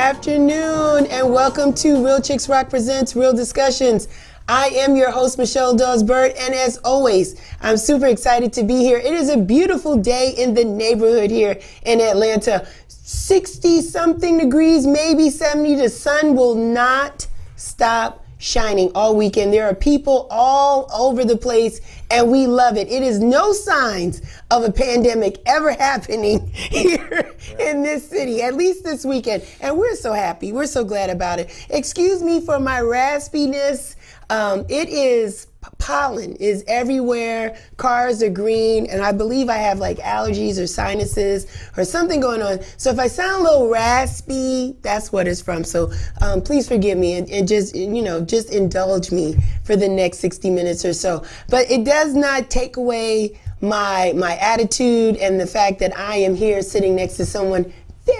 afternoon, and welcome to Real Chicks Rock Presents Real Discussions. I am your host, Michelle Dawes-Bird, and as always, I'm super excited to be here. It is a beautiful day in the neighborhood here in Atlanta. 60-something degrees, maybe 70. The sun will not stop shining all weekend. There are people all over the place, and we love it. It is no signs of a pandemic ever happening here in this city, at least this weekend. And we're so happy. We're so glad about it. Excuse me for my raspiness. It is pollen is everywhere. Cars are green, and I believe I have like allergies or sinuses or something going on. So if I sound a little raspy, that's what it's from. So please forgive me and just indulge me for the next 60 minutes or so. But it does not take away my attitude and the fact that I am here sitting next to someone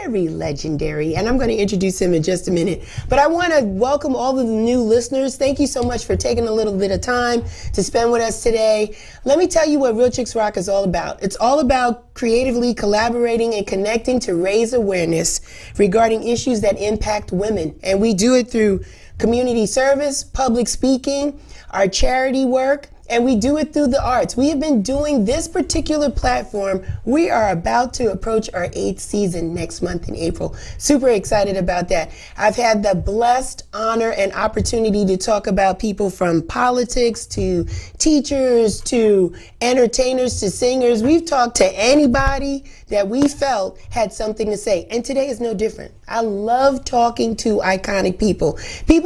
very legendary, and I'm going to introduce him in just a minute. But I want to welcome all of the new listeners. Thank you so much for taking a little bit of time to spend with us today. Let me tell you what Real Chicks Rock is all about. It's all about creatively collaborating and connecting to raise awareness regarding issues that impact women. And we do it through community service, public speaking, our charity work, and we do it through the arts. We have been doing this particular platform. We are about to approach our 8th season next month in April. Super excited about that. I've had the blessed honor and opportunity to talk about people from politics to teachers to entertainers to singers. We've talked to anybody that we felt had something to say. And today is no different. I love talking to iconic people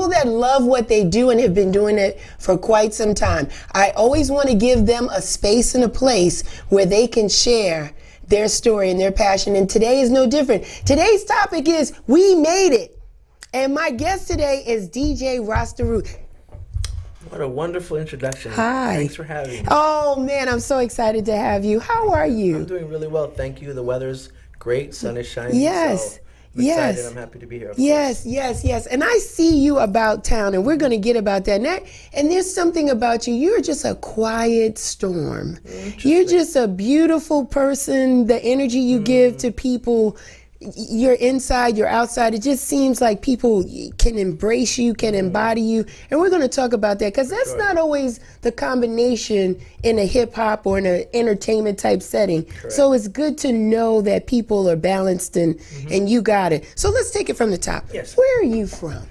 that love what they do and have been doing it for quite some time. I always want to give them a space and a place where they can share their story and their passion. And today is no different. Today's topic is We Made It. And my guest today is DJ Rasta Root. What a wonderful introduction. Hi. Thanks for having me. Oh, man, I'm so excited to have you. How are you? I'm doing really well, thank you. The weather's great, sun is shining. Yes. So I'm excited. I'm happy to be here. Yes. And I see you about town, and we're going to get about that. And there's something about you. You're just a quiet storm. You're just a beautiful person. The energy you give to people, you're inside, you're outside. It just seems like people can embrace you, can embody you. And we're going to talk about that because that's not always the combination in a hip hop or in an entertainment type setting. Correct. So it's good to know that people are balanced and you got it. So let's take it from the top. Yes. Where are you from?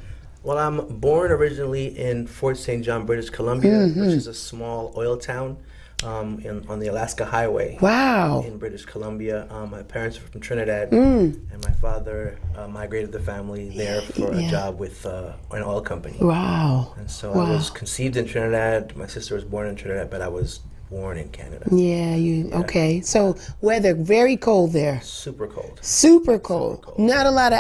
Well, I'm born originally in Fort St. John, British Columbia, which is a small oil town on the Alaska Highway. Wow. In British Columbia. My parents are from Trinidad, and my father migrated the family there for a job with an oil company. Wow. And so I was conceived in Trinidad. My sister was born in Trinidad, but I was born in Canada. Okay. So weather, very cold there. Super cold. Super cold. Not a lot of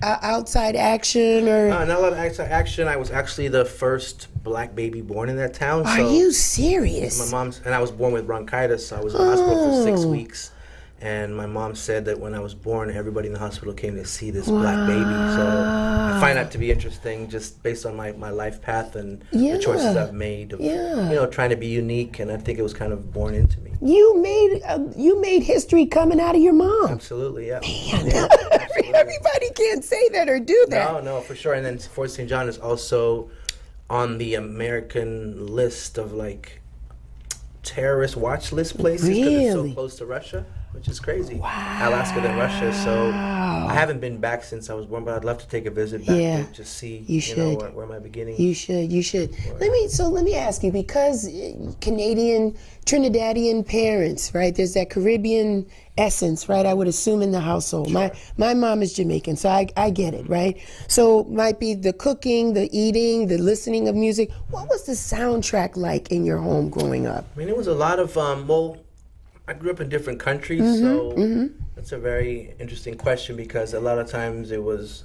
outside action or... Not a lot of outside action. I was actually the first black baby born in that town. Are you serious? And I was born with bronchitis, so I was in the hospital for 6 weeks. And my mom said that when I was born, everybody in the hospital came to see this black baby. So I find that to be interesting, just based on my life path and the choices I've made of, trying to be unique. And I think it was kind of born into me. You made history coming out of your mom. Absolutely, yeah. Man, Yeah, everybody can't say that or do that. No, for sure. And then Fort St. John is also on the American list of like terrorist watch list places because it's so close to Russia, which is crazy. Wow. Alaska than Russia. So I haven't been back since I was born, but I'd love to take a visit back to just see where my beginning. You should. Let me ask you, because Canadian, Trinidadian parents, right? There's that Caribbean essence, right? I would assume in the household. Sure. My mom is Jamaican, so I get it, right? So might be the cooking, the eating, the listening of music. What was the soundtrack like in your home growing up? I mean, it was a lot of I grew up in different countries, so that's a very interesting question because a lot of times it was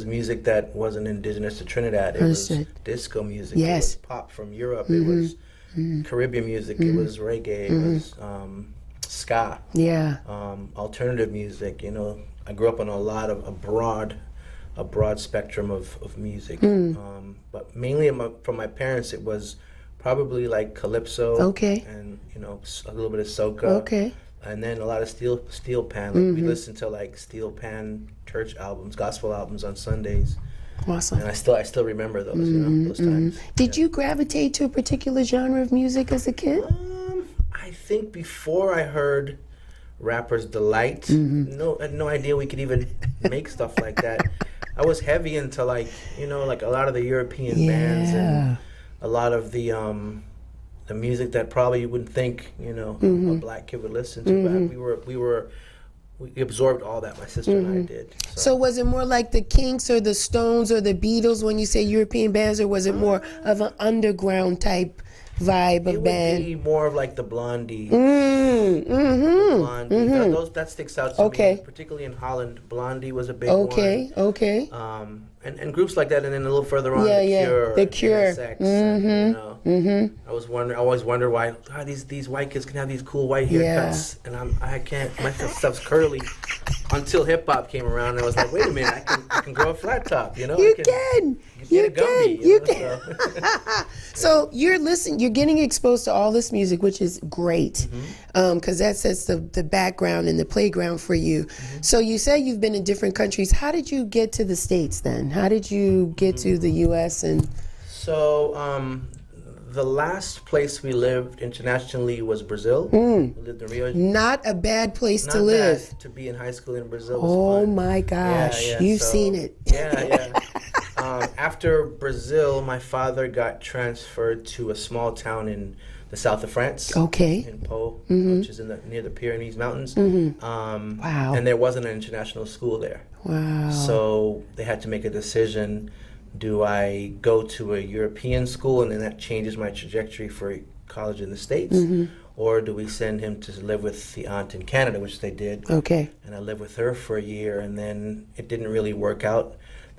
music that wasn't indigenous to Trinidad. It was disco music. Yes. It was pop from Europe. It was Caribbean music. It was reggae. It was ska. Yeah. Alternative music. I grew up on a broad spectrum of music. But mainly from my parents, it was probably like calypso. Okay. And a little bit of soca. Okay. and then a lot of steel pan. Like we listened to like steel pan church albums, gospel albums on Sundays. Awesome. And I still remember those, those times. Did you gravitate to a particular genre of music as a kid? I think before I heard Rapper's Delight, I had no idea we could even make stuff like that. I was heavy into like a lot of the European bands and a lot of the music that probably you wouldn't think a black kid would listen to. But we absorbed all that. My sister and I did. So was it more like the Kinks or the Stones or the Beatles when you say European bands, or was it more of an underground type vibe of band? It would be more of like the Blondie. Blondie. That sticks out to me, particularly in Holland. Blondie was a big one. Okay. And groups like that, and then a little further on, The Cure. NSX, I always wonder why these white kids can have these cool white haircuts, and I can't. My stuff's curly. Until hip hop came around, and I was like, wait a minute, I can grow a flat top. You can. So you're getting exposed to all this music, which is great, because that sets the background and the playground for you. So you say you've been in different countries. How did you get to the States then? How did you get to the U.S.? So the last place we lived internationally was Brazil. We lived in Rio. Not a bad place to live. Bad. To be in high school in Brazil was fun. My gosh, you've seen it. Yeah. After Brazil, my father got transferred to a small town in the south of France. Okay. In Po, which is near the Pyrenees Mountains. Wow. And there wasn't an international school there. Wow. So they had to make a decision. Do I go to a European school and then that changes my trajectory for college in the States? Or do we send him to live with the aunt in Canada, which they did? Okay. And I lived with her for a year, and then it didn't really work out.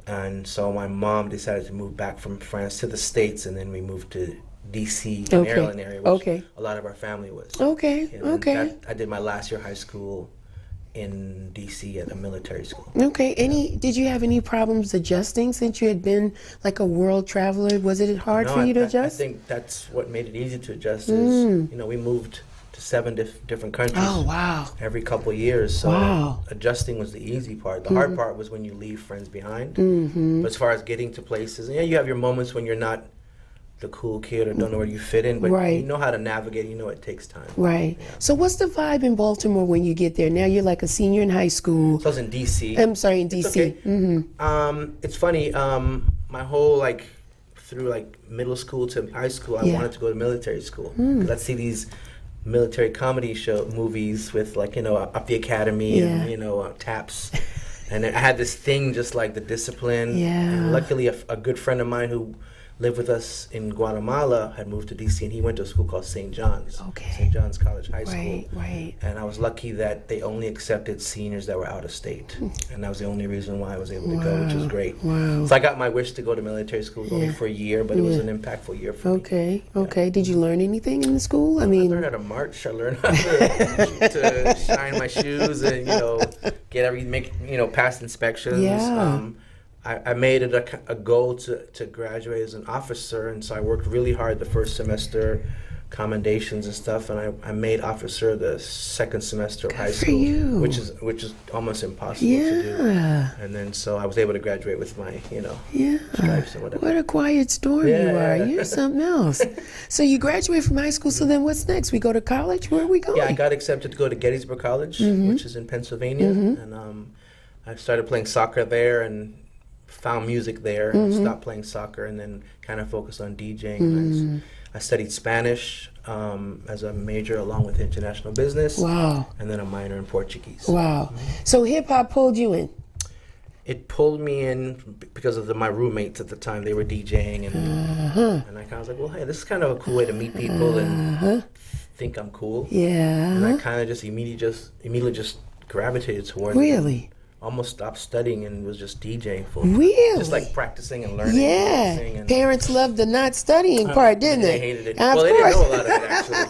And so my mom decided to move back from France to the States, and then we moved to D.C. Maryland area, which a lot of our family was. I did my last year of high school in D.C. at a military school. Okay. Did you have any problems adjusting since you had been like a world traveler? Was it hard for you to adjust? I think that's what made it easy to adjust is, we moved to 7 different countries. Oh, wow. Every couple of years. So adjusting was the easy part. The hard part was when you leave friends behind. But as far as getting to places, you have your moments when you're not the cool kid or don't know where you fit in, but you know how to navigate. It takes time. Right. Yeah. So what's the vibe in Baltimore when you get there? Now you're like a senior in high school. So I was in D.C. I'm sorry, in D.C. Okay. It's funny. My whole through middle school to high school, I wanted to go to military school because I'd see these military comedy movies with Up the Academy and Taps. And I had this thing just like the discipline. Yeah. And luckily, a good friend of mine who lived with us in Guatemala had moved to D.C. and he went to a school called St. John's. Okay. St. John's College High School. Right. And I was lucky that they only accepted seniors that were out of state. And that was the only reason why I was able to go, which was great. Wow. So I got my wish to go to military school only for a year, but it was an impactful year for me. Okay. Did you learn anything in the school? I learned how to march. I learned how to shine my shoes and, pass inspections. Yeah. I made it a goal to graduate as an officer, and so I worked really hard the first semester, commendations and stuff, and I made officer the second semester of high school, which is almost impossible to do. And then so I was able to graduate with my stripes and whatever. What a quiet storm you are. You're something else. So you graduate from high school. So then what's next? We go to college. Where are we going? Yeah, I got accepted to go to Gettysburg College, which is in Pennsylvania, and I started playing soccer there and found music there, stopped playing soccer, and then kind of focused on DJing. I studied Spanish as a major along with international business. Wow. And then a minor in Portuguese. Wow. So hip hop pulled you in? It pulled me in because of my roommates at the time. They were DJing, and I kind of was like, well, hey, this is kind of a cool way to meet people and think I'm cool. Yeah. And I kind of just immediately just gravitated towards it. Almost stopped studying and was just DJing for just like practicing and learning. Yeah. And parents loved the not studying part, didn't they? They hated it. Well, they didn't know a lot of it, actually.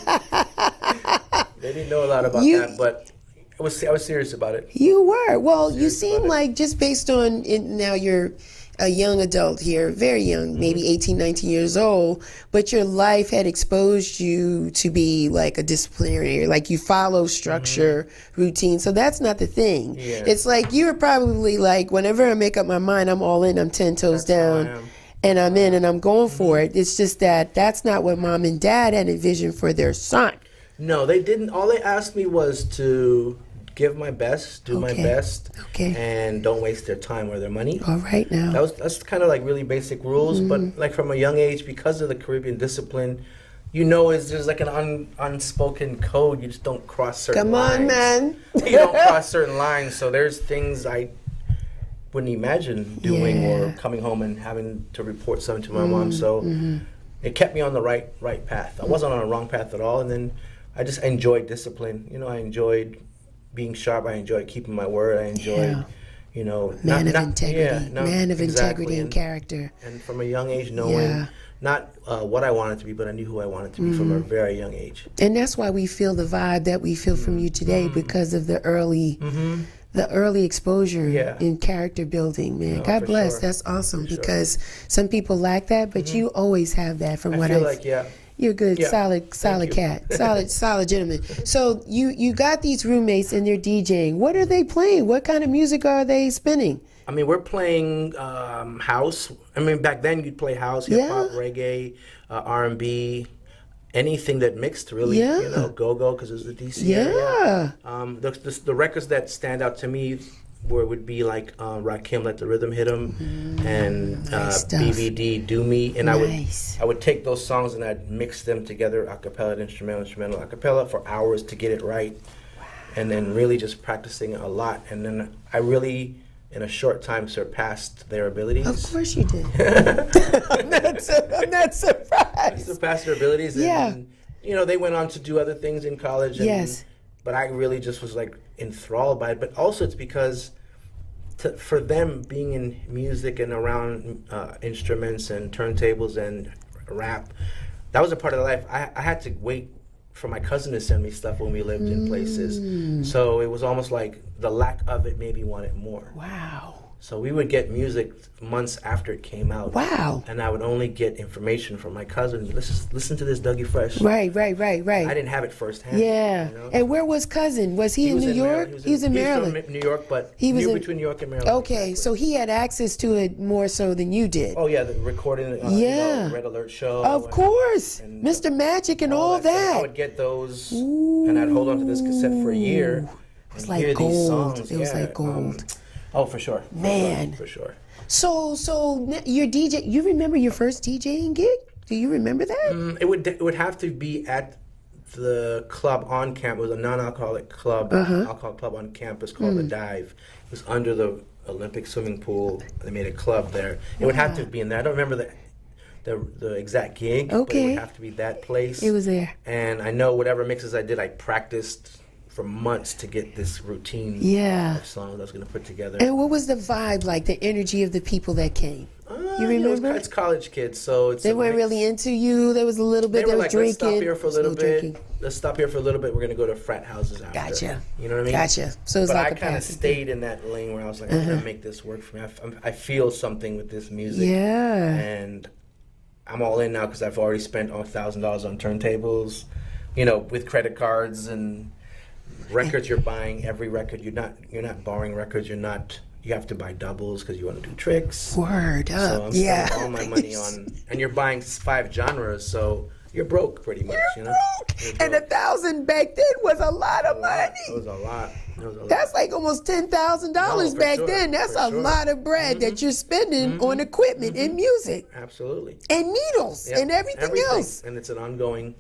They didn't know a lot about that, but I was serious about it. You were. Well, you seem like, just based on it, now you're a young adult here, very young, maybe 18, 19 years old, but your life had exposed you to be like a disciplinarian, like you follow structure, routine. So that's not the thing. Yeah. It's like you're probably like, whenever I make up my mind, I'm all in, I'm 10 toes down, and I'm in and I'm going for it. It's just that that's not what mom and dad had envisioned for their son. No, they didn't. All they asked me was to give my best, do my best, and don't waste their time or their money. All right now. That's kind of like really basic rules, but like from a young age, because of the Caribbean discipline, you know, there's like an unspoken code. You just don't cross certain lines. Come on, man. You don't cross certain lines. So there's things I wouldn't imagine doing or coming home and having to report something to my mom. So it kept me on the right path. I wasn't on a wrong path at all. And then I just enjoyed discipline. You know, I enjoyed being sharp. I enjoyed keeping my word. I enjoyed, you know, man of integrity and character. And from a young age, knowing not what I wanted to be, but I knew who I wanted to be from a very young age. And that's why we feel the vibe that we feel from you today, because of the early exposure in character building, man. No, God bless. Sure. That's awesome, because some people lack that, but you always have that. From what I feel like, you're good, solid cat, solid gentleman. So you got these roommates and they're DJing. What are they playing? What kind of music are they spinning? I mean, we're playing house. I mean, back then you'd play house, hip hop, reggae, R&B, anything that mixed, really. You know, go-go, because it was the DC area. The records that stand out to me would be like Rakim, Let the Rhythm Hit 'Em, and BBD, Do Me. And I would take those songs and I'd mix them together, a cappella, instrumental, a cappella, for hours to get it right. And then really just practicing a lot. And then I really, in a short time, surpassed their abilities. Of course you did. I'm not surprised. I surpassed their abilities. And, you know, they went on to do other things in college. And, but I really just was like enthralled by it. But also it's because for them, being in music and around instruments and turntables and rap, that was a part of their life. I had to wait for my cousin to send me stuff when we lived in places. So it was almost like the lack of it made me want it more. Wow. So we would get music months after it came out. Wow. And I would only get information from my cousin. Listen to this Dougie Fresh. Right. I didn't have it firsthand. Yeah. You know? And where was cousin? Was he in New York? He was in Maryland. He was from New York, but he was between New York and Maryland. Okay, so he had access to it more so than you did. Oh yeah, the recording, you know, Red Alert Show. Of course. And Mr. Magic and all that. I would get those, and I'd hold on to this cassette for a year. It was like gold. It was like gold. Oh, for sure. Man. For sure. So your DJ, you remember your first DJing gig? Do you remember that? It would have to be at the club on campus. It was a non-alcoholic club, alcohol club on campus called the Lyve. It was under the Olympic swimming pool. They made a club there. It would have to be in there. I don't remember the exact gig, but it would have to be that place. It was there. And I know whatever mixes I did, I practiced for months to get this routine of songs I was going to put together. And what was the vibe like, the energy of the people that came? You remember? It's college kids, so it's they weren't really into you. There was a little bit. They were like, drinking. Let's stop here for a little bit. Let's stop here for a little bit. We're going to go to frat houses after. Gotcha. You know what I mean? Gotcha. So it's but like I kind of stayed in that lane where I was like, I'm going to make this work for me. I feel something with this music. Yeah. And I'm all in now because I've already spent $1,000 on turntables, you know, with credit cards and records you're buying. Every record, you're not borrowing records. You have to buy doubles because you want to do tricks. Word up. So I'm spending all my money on, and you're buying 5 genres, so you're broke pretty much. You're broke. And $1,000 back then was a lot of money. It was a lot. That's like almost $10,000 back then. That's a lot of bread that you're spending on equipment and music. Absolutely. And needles and everything else. And it's an ongoing.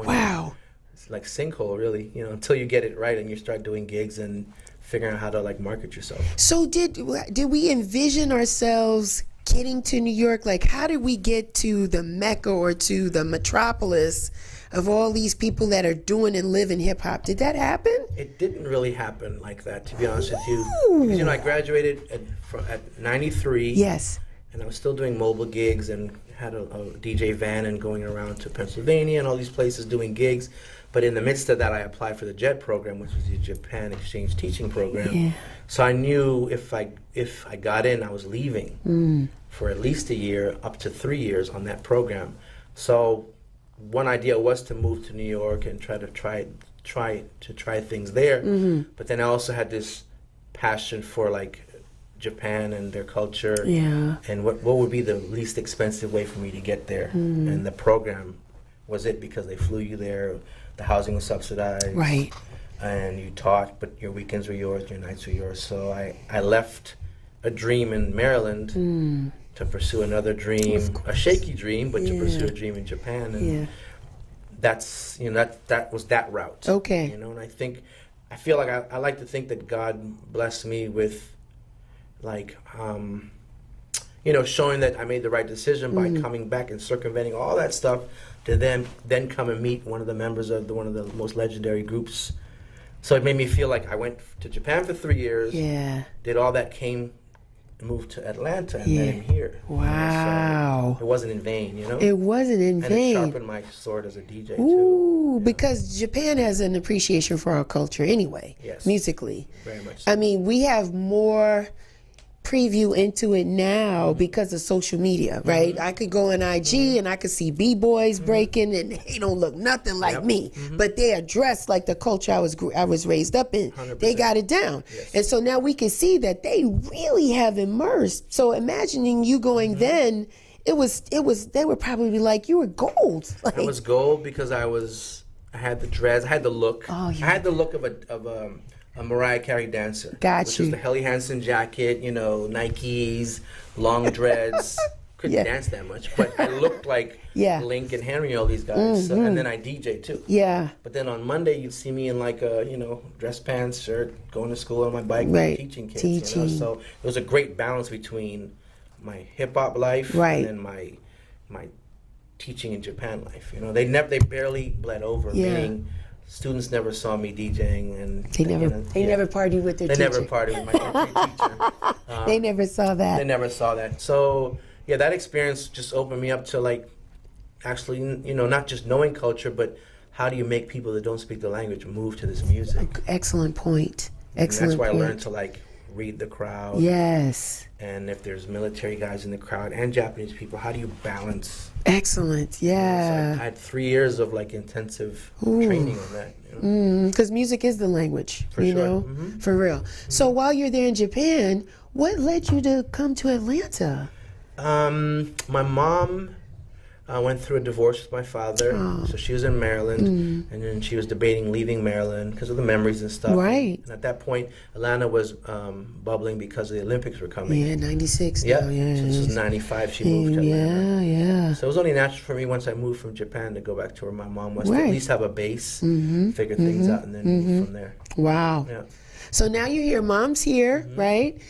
Wow. It's like sinkhole, really. You know, until you get it right and you start doing gigs and figuring out how to like market yourself. So did we envision ourselves getting to New York? Like, how did we get to the Mecca or to the metropolis of all these people that are doing and living hip hop? Did that happen? It didn't really happen like that, to be honest with you. Because, you know, I graduated at 93. Yes. And I was still doing mobile gigs and had a DJ van and going around to Pennsylvania and all these places doing gigs. But in the midst of that, I applied for the JET program, which was the Japan Exchange Teaching Program. Yeah. So I knew if I got in, I was leaving for at least a year, up to 3 years on that program. So one idea was to move to New York and try things there. But then I also had this passion for like Japan and their culture. Yeah. And what would be the least expensive way for me to get there? And the program was it, because they flew you there. The housing was subsidized. Right. And you taught, but your weekends were yours, your nights were yours. So I left a dream in Maryland to pursue another dream, a shaky dream, but to pursue a dream in Japan. And that's, that was that route. Okay. And I feel like I like to think that God blessed me with, like, showing that I made the right decision by coming back and circumventing all that stuff to then come and meet one of the members of one of the most legendary groups. So it made me feel like I went to Japan for 3 years, did all that, moved to Atlanta, and then I'm here. Wow. So it wasn't in vain, It wasn't in and vain. it sharpened my sword as a DJ, Ooh, too. because Japan has an appreciation for our culture anyway, musically. Very much so. I mean, we have more preview into it now because of social media, right? I could go on IG and I could see b-boys breaking, and they don't look nothing like me, but they are dressed like the culture I was raised up in. 100%. They got it down. And so now we can see that they really have immersed. So imagining you going then, it was they would probably be like, you were gold. Like, I was gold because I had the dreads, I had the look. Oh, yeah. I had the look of a Mariah Carey dancer. Got which you. was the Helly Hansen jacket, Nikes, long dreads. Couldn't dance that much, but I looked like Link and Henry, all these guys. So, and then I DJ too. Yeah. But then on Monday, you'd see me in like a, dress pants, shirt, going to school on my bike, teaching kids. So it was a great balance between my hip hop life and then my teaching in Japan life. They barely bled over. Meaning, students never saw me DJing, and they never partied with their teacher. They never partied with my teacher. They never saw that. They never saw that. So that experience just opened me up to, like, actually, not just knowing culture, but how do you make people that don't speak the language move to this music? Excellent point. And that's why I learned to, like, read the crowd. Yes. And if there's military guys in the crowd and Japanese people, how do you balance? Excellent. Yeah. So I had 3 years of, like, intensive training on that. Because music is the language, For sure. for real. So while you're there in Japan, what led you to come to Atlanta? My mom went through a divorce with my father, so she was in Maryland, and then she was debating leaving Maryland because of the memories and stuff. Right. And at that point, Atlanta was bubbling because the Olympics were coming. Yeah, 96. Yeah. now, yeah. So this was 95. She moved to Atlanta. Yeah. So it was only natural for me once I moved from Japan to go back to where my mom was, to at least have a base, figure things out, and then move from there. Wow. Yeah. So now you're here. Mom's here, right?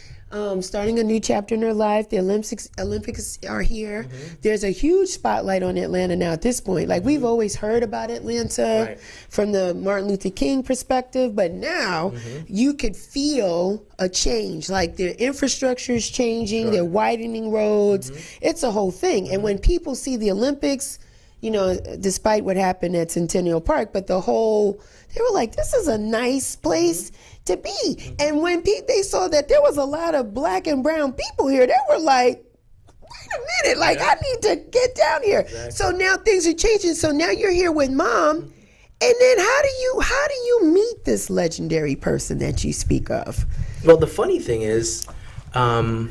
Starting a new chapter in her life. The Olympics are here. There's a huge spotlight on Atlanta now at this point. Like, we've always heard about Atlanta from the Martin Luther King perspective, but now you could feel a change. Like, their infrastructure is changing, they're widening roads. It's a whole thing. And when people see the Olympics, despite what happened at Centennial Park, but they were like, this is a nice place to be. And when they saw that there was a lot of black and brown people here, they were like, wait a minute, like, I need to get down here. Exactly. So now things are changing. So now you're here with Mom. And then how do you meet this legendary person that you speak of? Well, the funny thing is, in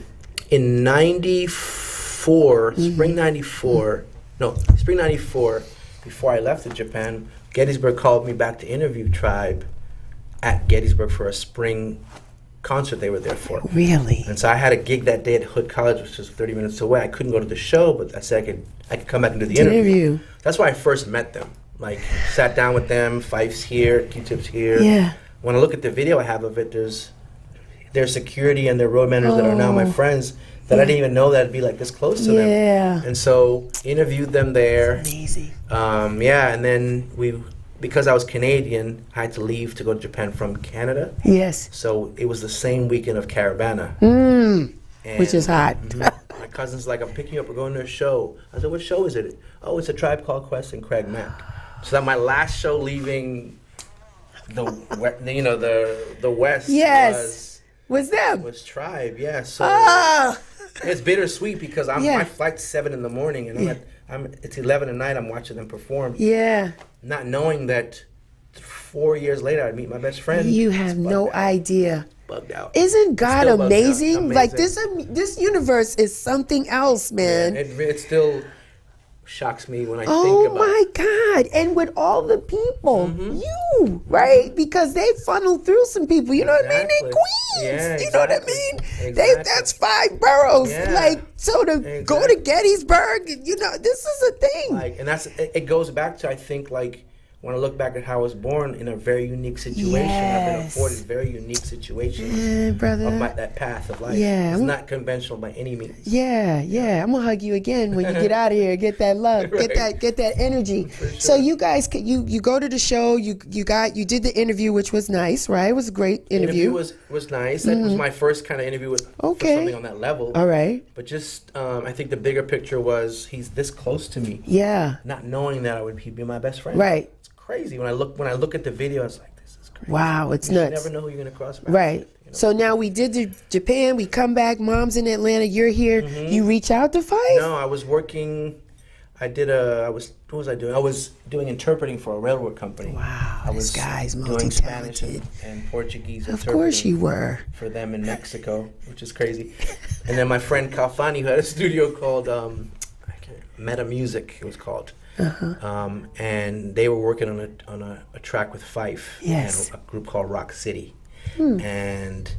94, spring 94, before I left to Japan, Gettysburg called me back to interview Tribe at Gettysburg for a spring concert they were there for. Really? And so I had a gig that day at Hood College, which was 30 minutes away. I couldn't go to the show, but I said I could come back and do the interview. That's why I first met them. Like, sat down with them, Fife's here, Q-Tip's here. Yeah. When I look at the video I have of it, there's their security and their road managers that are now my friends that I didn't even know that I'd be like this close to them. And so interviewed them there. That's amazing. And then because I was Canadian, I had to leave to go to Japan from Canada. Yes. So it was the same weekend of Caravana. Which is hot. My cousin's like, I'm picking you up, we're going to a show. I said, what show is it? Oh, it's a Tribe Called Quest and Craig Mack. So that my last show leaving the West was them. was Tribe. Yeah. So Ah. it's bittersweet because my flight's 7 in the morning and it's 11 at night. I'm watching them perform. Yeah. Not knowing that 4 years later I'd meet my best friend. You have no idea. Bugged out. Isn't God Still bugged out. amazing? Like this universe is something else, man. Yeah, it still shocks me when I think Oh about my God. And with all the people, right? Because they funnel through some people. You know what I mean? They queens. Yeah, you know what I mean? That's 5 boroughs. Yeah. Like, so to go to Gettysburg, this is a thing. Like, and it goes back to, I think, like, when I look back at how I was born in a very unique situation, I've been afforded very unique situations brother. of that path of life. Yeah. It's not conventional by any means. Yeah. I'm gonna hug you again when you get out of here. Get that love, get that energy. For sure. So you guys, you go to the show. You did the interview, which was nice, right? It was a great interview. Was nice. That was my first kind of interview with for something on that level. All right. But just, I think the bigger picture was he's this close to me. Yeah. Not knowing that he'd be my best friend. Right. Crazy. When I look at the video, it's like, this is crazy. Wow, it's you nuts. You never know who you're gonna cross paths right with, you know? So now we did Japan, we come back, mom's in Atlanta, you're here. You reach out to Five? No, I was working. What was I doing? I was doing interpreting for a railroad company. Wow, this guy's doing Spanish multi-talented. and Portuguese. Of course you were. For them in Mexico, which is crazy. And then my friend Kalfani, who had a studio called Meta Music, it was called. And they were working on a track with Fife and a group called Rock City. And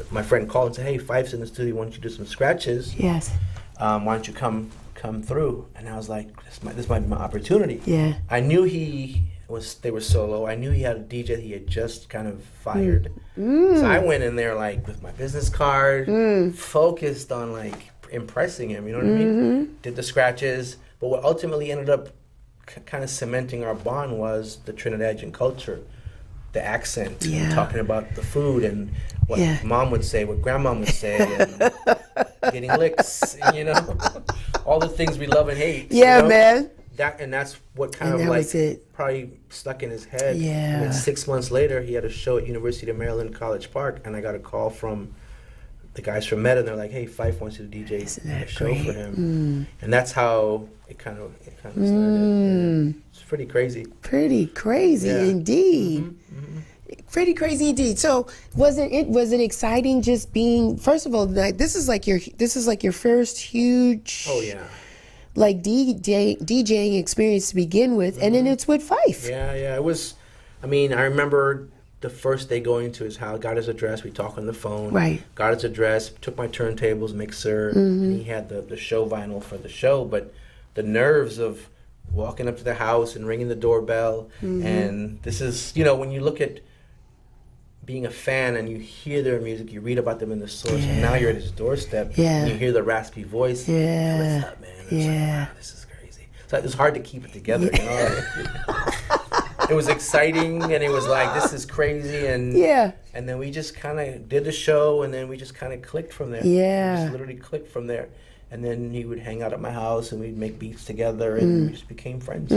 my friend called and said, "Hey, Fife's in the studio. Why don't you do some scratches? Yes. Why don't you come through?" And I was like, "This might be my opportunity." Yeah. I knew they were solo. I knew he had a DJ he had just kind of fired. So I went in there like with my business card, focused on like impressing him, you know what I mean? Did the scratches, but what ultimately ended up kind of cementing our bond was the Trinidadian culture, the accent, talking about the food and what mom would say, what grandma would say, and getting licks, all the things we love and hate. Yeah, man. That's what kind of like probably stuck in his head. Yeah. And then 6 months later, he had a show at University of Maryland College Park, and I got a call from the guys from Meta, and they're like, "Hey, Fife wants you to DJ a show for him," and that's how it kind of started. Yeah. It's pretty crazy. Pretty crazy indeed. Pretty crazy indeed. So was it exciting just being? First of all, like this is like your first huge. Oh yeah. Like DJing experience to begin with, and then it's with Fife. Yeah, it was. I mean, I remember the first day going to his house, got his address, we talked on the phone. Right. Got his address, took my turntables, mixer, and he had the show vinyl for the show, but the nerves of walking up to the house and ringing the doorbell, and this is, when you look at being a fan and you hear their music, you read about them in the source, and now you're at his doorstep, and you hear the raspy voice, what's up, man? And like, wow, this is crazy. So it was hard to keep it together, It was exciting, and it was like, this is crazy, and then we just kind of did the show, and then we just kind of clicked from there. Yeah. We just literally clicked from there. And then he would hang out at my house, and we'd make beats together, and we just became friends.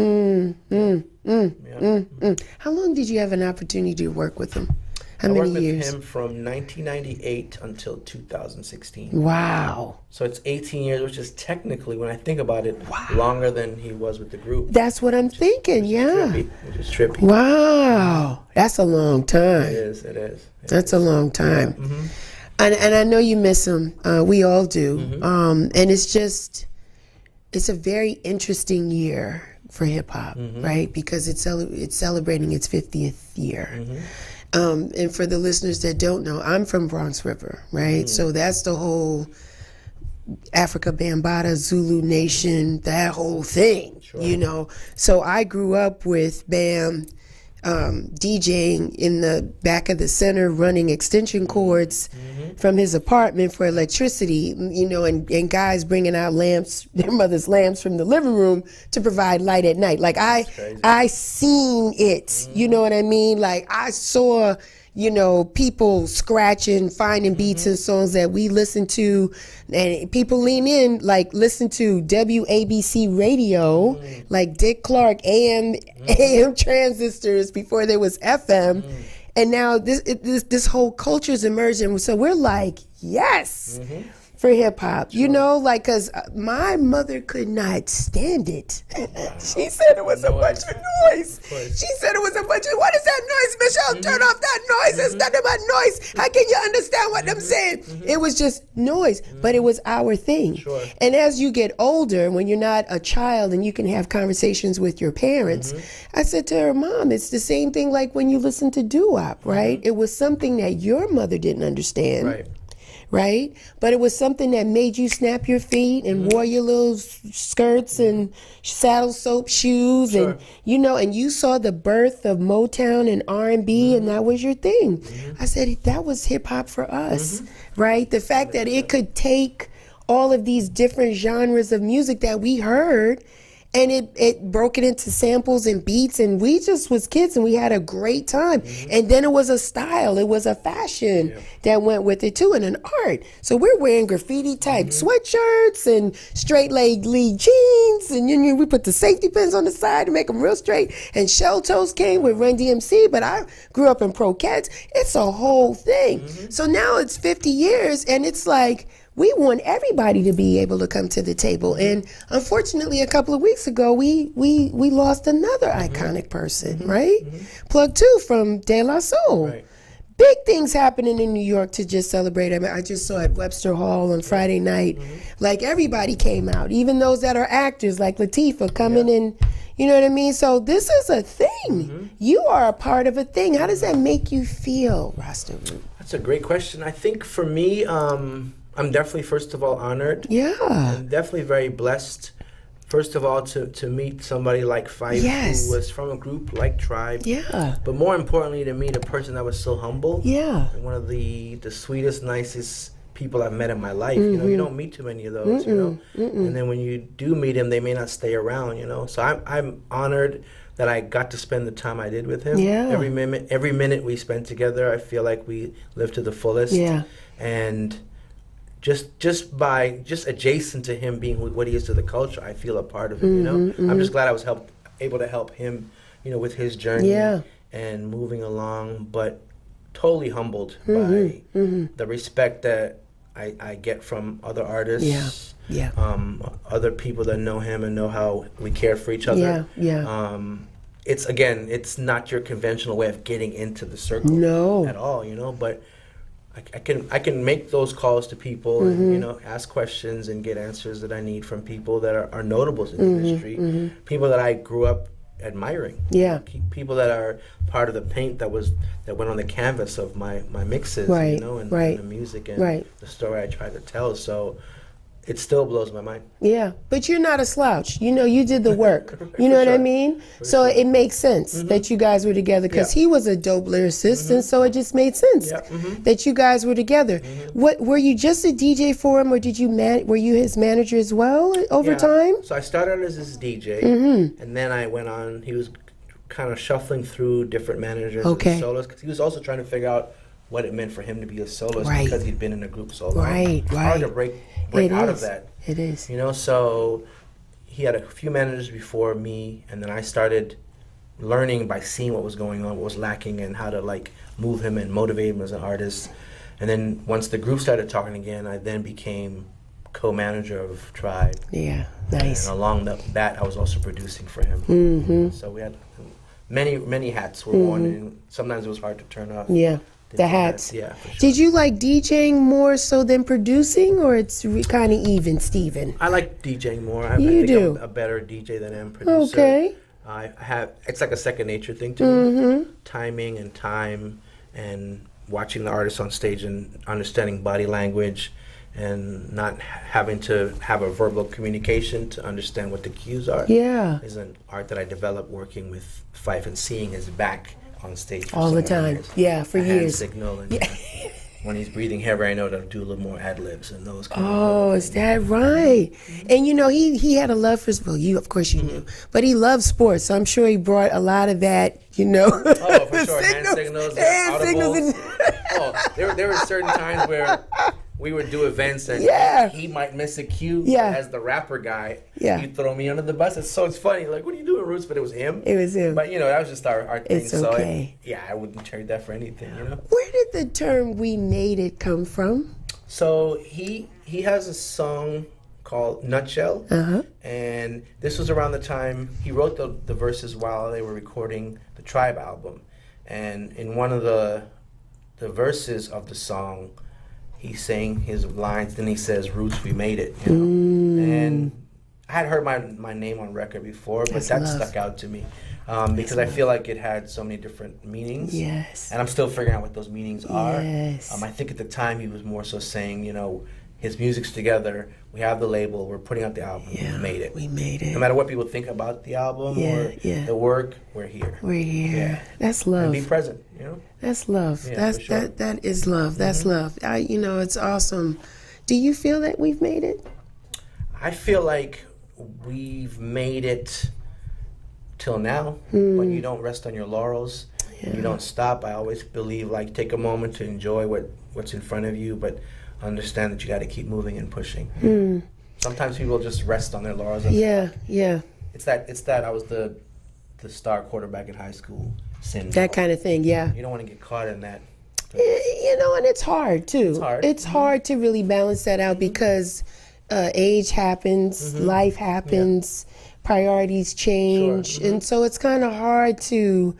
How long did you have an opportunity to work with him? How I many worked years? with him from 1998 until 2016. Wow. So it's 18 years, which is technically, when I think about it, longer than he was with the group. That's what I'm thinking, Which is trippy. Wow. That's a long time. It is. That's a long time. And I know you miss him. We all do. And it's a very interesting year for hip hop, right? Because it's celebrating its 50th year. And for the listeners that don't know, I'm from Bronx River, right? So that's the whole Africa Bambaataa, Zulu Nation, that whole thing, So I grew up with Bam DJing in the back of the center, running extension cords from his apartment for electricity, and guys bringing out lamps, their mother's lamps from the living room to provide light at night. Like I seen it, you know what I mean? Like I saw, people scratching, finding beats and songs that we listen to, and people lean in, like listen to WABC radio, like Dick Clark, AM transistors before there was FM. And now this whole culture's emerging. So we're like, yes. For hip hop, because my mother could not stand it. She said it was a bunch of noise. She said it was a bunch of, what is that noise, Michelle? Turn off that noise. It's nothing but noise. How can you understand what I'm saying? It was just noise, but it was our thing. And as you get older, when you're not a child and you can have conversations with your parents, I said to her, Mom, it's the same thing like when you listen to doo-wop, right? It was something that your mother didn't understand. Right? But it was something that made you snap your feet and wore your little skirts and saddle soap shoes and and you saw the birth of Motown and R&B and that was your thing. I said that was hip hop for us, right? The fact that it could take all of these different genres of music that we heard and it broke it into samples and beats, and we just was kids and we had a great time. And then it was a style, it was a fashion that went with it too, and an art. So we're wearing graffiti type sweatshirts and straight leg jeans, and we put the safety pins on the side to make them real straight. And Shell Toes came with Run DMC, but I grew up in Pro Cats. It's a whole thing. So now it's 50 years, and it's like, we want everybody to be able to come to the table. And unfortunately, a couple of weeks ago, we lost another iconic person, right? Plug 2 from De La Soul. Big things happening in New York to just celebrate. I mean, I just saw at Webster Hall on Friday night, like everybody came out, even those that are actors like Latifah coming in, you know what I mean? So this is a thing. You are a part of a thing. How does that make you feel, Rasta Root? That's a great question. I think for me, I'm definitely, first of all, honored. I'm definitely very blessed, first of all, to meet somebody like Fife, who was from a group like Tribe. But more importantly to meet a person that was so humble. And one of the sweetest, nicest people I've met in my life. You don't meet too many of those, And then when you do meet him, they may not stay around, So I'm honored that I got to spend the time I did with him. Every minute we spent together, I feel like we lived to the fullest. And just adjacent to him being what he is to the culture, I feel a part of it. I'm just glad I was able to help him, with his journey and moving along, but totally humbled by the respect that I get from other artists, other people that know him and know how we care for each other. It's not your conventional way of getting into the circle at all, but I can make those calls to people and ask questions and get answers that I need from people that are notables in the industry, people that I grew up admiring, people that are part of the paint that went on the canvas of my mixes, and the music and the story I try to tell. So it still blows my mind. But you're not a slouch. You did the work. You know what I mean? So it makes sense that you guys were together, because he was a dope lyricist, and so it just made sense that you guys were together. What were you just a DJ for him, or were you his manager as well over time? So I started as his DJ, and then I went on. He was kind of shuffling through different managers and solos, because he was also trying to figure out what it meant for him to be a soloist, because he'd been in a group so long. It's hard to break out of that. It is. So he had a few managers before me, and then I started learning by seeing what was going on, what was lacking, and how to move him and motivate him as an artist. And then once the group started talking again, I then became co-manager of Tribe. Nice. And along that, I was also producing for him. So we had many hats were worn, and sometimes it was hard to turn off. The hats. For sure. Did you like DJing more so than producing, or it's kind of even, Steven? I like DJing more. I think I'm a better DJ than I am producer. Okay. It's like a second nature thing to me. Timing and time, and watching the artist on stage and understanding body language, and not having to have a verbal communication to understand what the cues are. Is an art that I developed working with Fife and seeing his back on stage for all the time. Years. For years. Signal and when he's breathing heavy, I know to do a little more ad libs and those kind of Oh, is that right? And you know, he had a love for, well, you, of course you knew, but he loved sports, so I'm sure he brought a lot of that, you know. Oh, for sure. Hand signals, hand audibles. signals. Oh, there were certain times where we would do events and he might miss a cue as the rapper guy. Yeah. He'd throw me under the bus. It's funny. Like, what are you doing, Roots? But it was him. It was him. But, you know, that was just our thing. It's okay. So, I wouldn't trade that for anything, you know? Where did the term "we made it" come from? So he has a song called Nutshell. And this was around the time he wrote the verses while they were recording the Tribe album. And in one of the verses of the song, he's saying his lines, then he says, "Roots, we made it," you know. And I had heard my name on record before, but that stuck out to me because I feel like it had so many different meanings. Yes. And I'm still figuring out what those meanings are. Yes. I think at the time he was more so saying, you know, his music's together, we have the label, we're putting out the album, we made it. We made it. No matter what people think about the album or the work, we're here. We're here. Yeah. That's love. And be present, you know? That's love. Yeah, for sure. That is love. That's love. You know, it's awesome. Do you feel that we've made it? I feel like we've made it till now, but you don't rest on your laurels. You don't stop. I always believe, like, take a moment to enjoy what's in front of you, but understand that you got to keep moving and pushing. Sometimes people just rest on their laurels. It's that I was the star quarterback in high school syndrome. That kind of thing, yeah. You don't want to get caught in that. You know, and it's hard too. It's hard. It's hard to really balance that out because age happens, life happens, priorities change, and so it's kind of hard to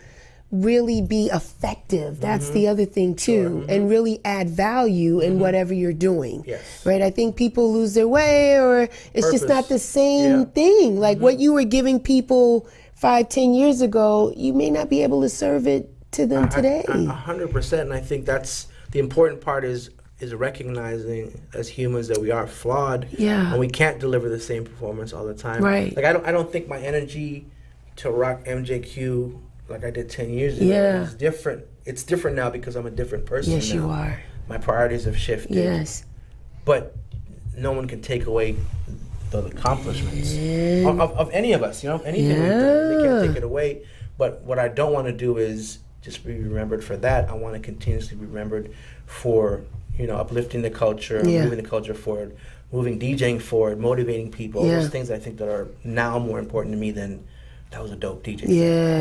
really be effective. That's the other thing too, and really add value in whatever you're doing. Yes. Right? I think people lose their way, or it's just not the same thing. Like what you were giving people 5-10 years ago, you may not be able to serve it to them today. 100%, and I think that's the important part is recognizing as humans that we are flawed, and we can't deliver the same performance all the time. Right. Like I don't think my energy to rock MJQ like I did 10 years ago is different. It's different now because I'm a different person. Yes, now. you are. My priorities have shifted. Yes. But no one can take away the accomplishments of any of us. You know, anything we've done, they can't take it away. But what I don't want to do is just be remembered for that. I want to continuously be remembered for, you know, uplifting the culture, moving the culture forward, moving DJing forward, motivating people. Those things I think that are now more important to me than that was a dope DJ. Yeah.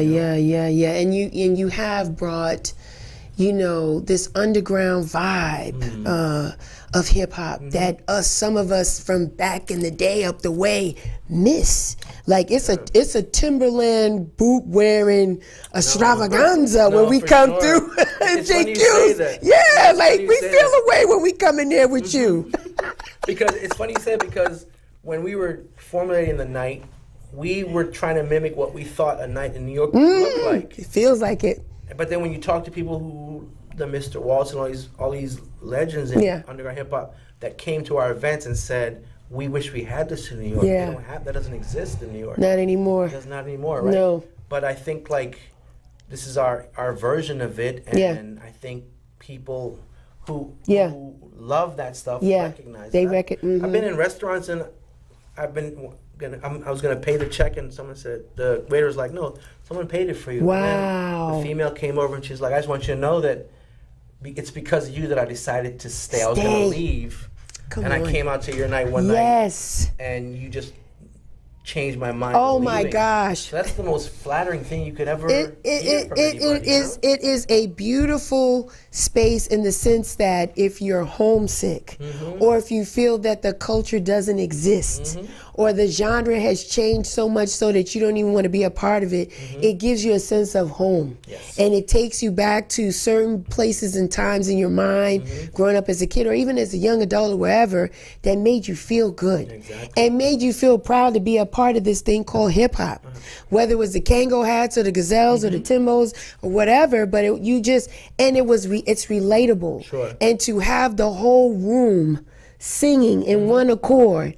And you have brought, you know, this underground vibe of hip hop that some of us from back in the day up the way miss. Like it's a Timberland boot wearing extravaganza when we come through JQ's. Yeah, like we feel away when we come in there with you. Because it's funny you said, because when we were formulating the night, we were trying to mimic what we thought a night in New York would look like. It feels like it. But then when you talk to people who, the Mr. Waltz and all these legends in underground hip hop that came to our events and said, we wish we had this in New York. Yeah. That doesn't exist in New York. Not anymore. It does not anymore, right? No. But I think like this is our version of it, and I think people who love that stuff recognize that. I've been in restaurants and I was gonna pay the check, and someone said, the waiter was like, "No, someone paid it for you." Wow. And the female came over and she's like, "I just want you to know that it's because of you that I decided to stay. I was gonna leave, I came out to your night one night, and you just changed my mind." Oh my gosh! So that's the most flattering thing you could ever hear from anybody. It is a beautiful space in the sense that if you're homesick, or if you feel that the culture doesn't exist, or the genre has changed so much so that you don't even want to be a part of it, it gives you a sense of home. And it takes you back to certain places and times in your mind, growing up as a kid or even as a young adult or wherever, that made you feel good and made you feel proud to be a part of this thing called hip hop. Whether it was the Kango hats or the Gazelles or the Timbos or whatever, but it's relatable. And to have the whole room singing in one accord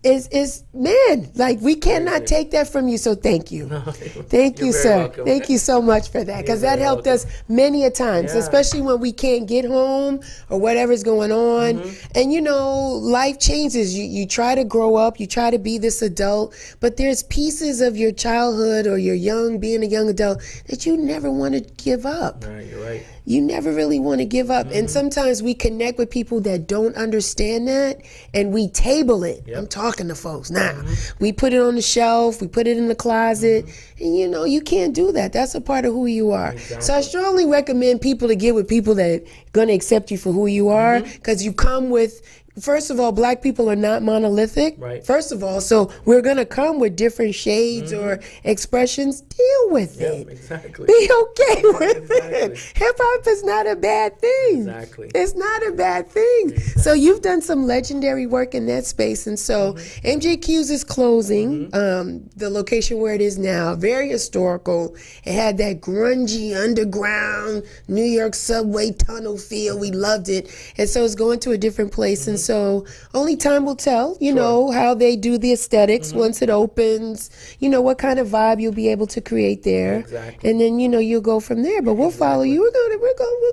is man, like we cannot take that from you. So thank you. No, Thank you, you're very sir. welcome. Thank you so much for that, because that very helped welcome. us many a times, Yeah. especially when we can't get home or whatever's going on. And you know, life changes. You try to grow up, you try to be this adult, but there's pieces of your childhood or your being a young adult that you never want to give up. Right, you're right. You never really want to give up. And sometimes we connect with people that don't understand that, and we table it. Yep. I'm talking to folks now. We put it on the shelf, we put it in the closet, and you know, you can't do that. That's a part of who you are. Exactly. So I strongly recommend people to get with people that are going to accept you for who you are, because you come with, first of all, Black people are not monolithic. Right. First of all, so we're going to come with different shades or expressions. Deal with Yep, it. exactly. Be okay with it. Exactly. Hip hop is not a bad thing. Exactly. It's not a bad thing. So you've done some legendary work in that space. And so MJQ's is closing, the location where it is now, very historical. It had that grungy underground New York subway tunnel feel. We loved it. And so it's going to a different place. And so only time will tell, you know, how they do the aesthetics once it opens, you know, what kind of vibe you'll be able to create there. Exactly. And then, you know, you'll go from there. But we'll follow you. We'll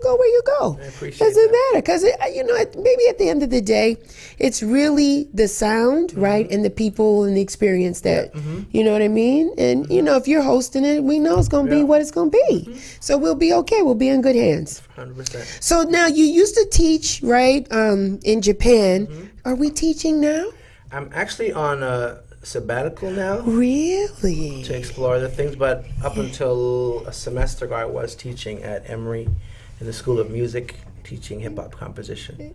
go where you go. I appreciate Doesn't that. matter, because, you know, maybe at the end of the day, it's really the sound, right, and the people and the experience that, you know what I mean? And, you know, if you're hosting it, we know it's going to be what it's going to be. So we'll be okay. We'll be in good hands. 100%. So now you used to teach, right, in Japan. Are we teaching now? I'm actually on a sabbatical now Really? to explore other things, but up until a semester ago, I was teaching at Emory in the School of Music, teaching hip hop composition.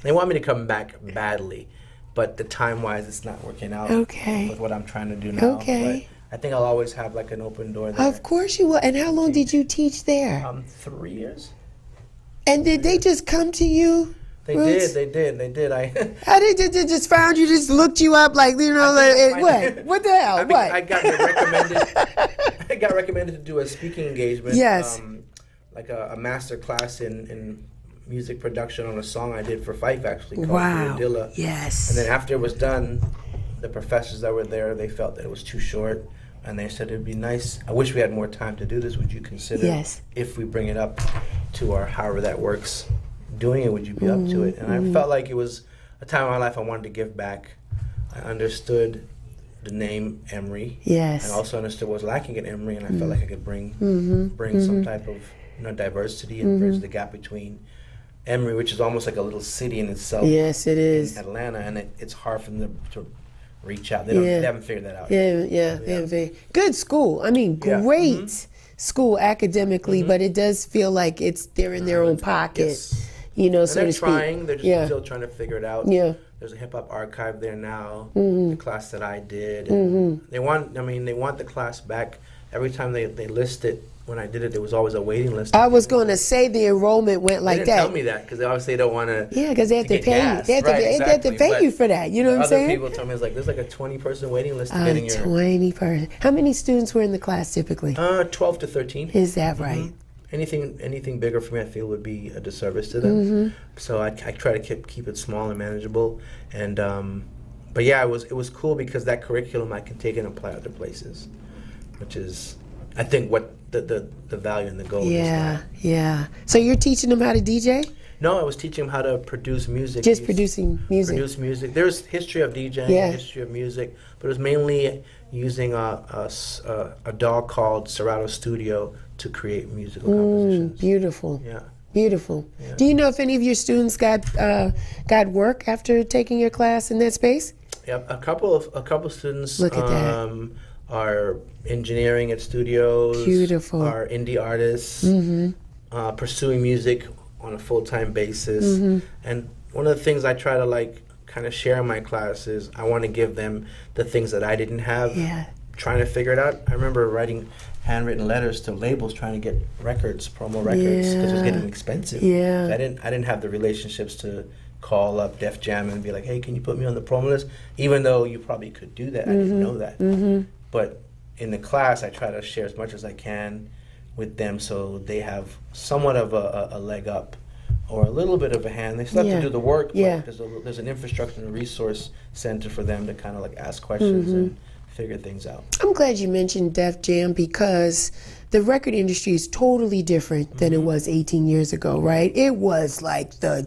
They want me to come back badly, but the time-wise, it's not working out Okay. with what I'm trying to do now. Okay. But I think I'll always have like an open door there. Of course you will. And how long did you teach there? 3 years. And did they just come to you? They Roots? did. How they just found you, just looked you up, like, you know, what? What the hell? I mean, what? I got recommended. I got recommended to do a speaking engagement. Yes. Like a master class in music production on a song I did for Fife, actually, called Wow. Dilla. Yes. And then after it was done, the professors that were there, they felt that it was too short, and they said it'd be nice. I wish we had more time to do this. Would you consider, Yes. if we bring it up to our however that works, doing it? Would you be up to it? And I felt like it was a time in my life I wanted to give back. I understood the name Emory. Yes. And also understood what was lacking at Emory, and I felt like I could bring some type of diversity and bridge the gap between Emory, which is almost like a little city in itself. Yes, it is. In Atlanta, and it's hard for them to reach out. They haven't figured that out. Yeah. Very good school. I mean, Yeah. great school academically, but it does feel like they're in their own pocket, Yes. you know, And so they're to speak. trying. They're just still trying to figure it out. Yeah. There's a hip hop archive there now. The class that I did. And they want the class back. Every time they list it, when I did it, there was always a waiting list. I was going to say the enrollment went They like didn't that. tell me that because they obviously don't want to. Yeah, because they have to get pay you. gas. They have to, Right, they have to exactly. pay But you for that. You know what I'm Other saying? people told me there's like a 20-person waiting list to get in your 20 person. How many students were in the class typically? 12 to 13. Is that right? Anything bigger for me, I feel would be a disservice to them. So I try to keep it small and manageable. And but yeah, it was cool because that curriculum I can take and apply other places, which is I think what the value and the goal is. Yeah. So you're teaching them how to DJ? No, I was teaching them how to produce music. Just producing music. Produce music. There's history of DJing, history of music, but it was mainly using a DAW called Serato Studio to create musical compositions. Beautiful. Yeah. Beautiful. Do you know if any of your students got work after taking your class in that space? Yep, a couple students Look at that. Are engineering at studios. Beautiful. Are indie artists pursuing music on a full-time basis. And one of the things I try to kind of share in my class is I want to give them the things that I didn't have. Yeah. Trying to figure it out. I remember writing handwritten letters to labels trying to get records, promo records, because it was getting expensive. Yeah. I didn't have the relationships to call up Def Jam and be like, hey, can you put me on the promo list? Even though you probably could do that, I didn't know that. But in the class, I try to share as much as I can with them so they have somewhat of a leg up or a little bit of a hand. They still have to do the work, Yeah. but there's an infrastructure and resource center for them to kind of like ask questions and figure things out. I'm glad you mentioned Def Jam because the record industry is totally different than it was 18 years ago, right? It was like the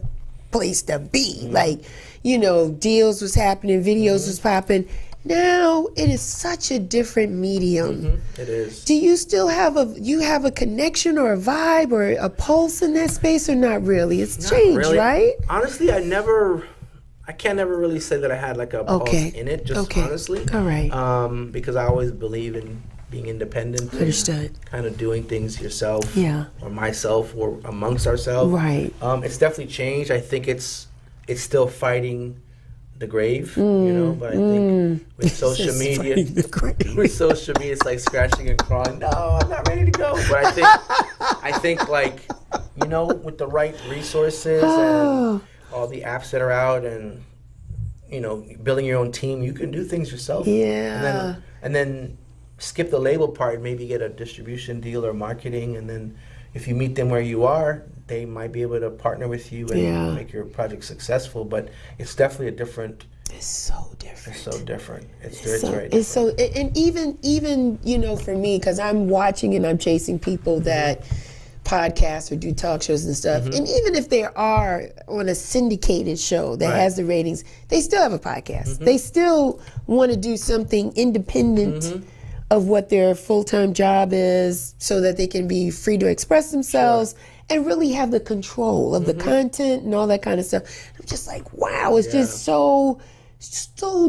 place to be. Like, you know, deals was happening, videos was popping. Now it is such a different medium. It is. Do you still have a connection or a vibe or a pulse in that space or not really? It's Not changed, really. right? Honestly, I can't never really say that I had like a pulse in it, just honestly. All right. Because I always believe in being independent. and Understood. Kind of doing things yourself. Yeah. Or myself or amongst ourselves. Right. It's definitely changed. I think it's still fighting the grave, you know, but I think with social media, it's like scratching and crawling. No, I'm not ready to go. But I think like, you know, with the right resources and all the apps that are out and, you know, building your own team, you can do things yourself. Yeah. And then skip the label part, maybe get a distribution deal or marketing, and then if you meet them where you are, they might be able to partner with you and make your project successful. But it's definitely a different. It's so different. It's so different. It's so, very different. It's so, and even you know, for me, because I'm watching and I'm chasing people that podcast or do talk shows and stuff, and even if they are on a syndicated show that has the ratings, they still have a podcast. They still want to do something independent of what their full-time job is so that they can be free to express themselves and really have the control of the content and all that kind of stuff. I'm just like, wow, it's just so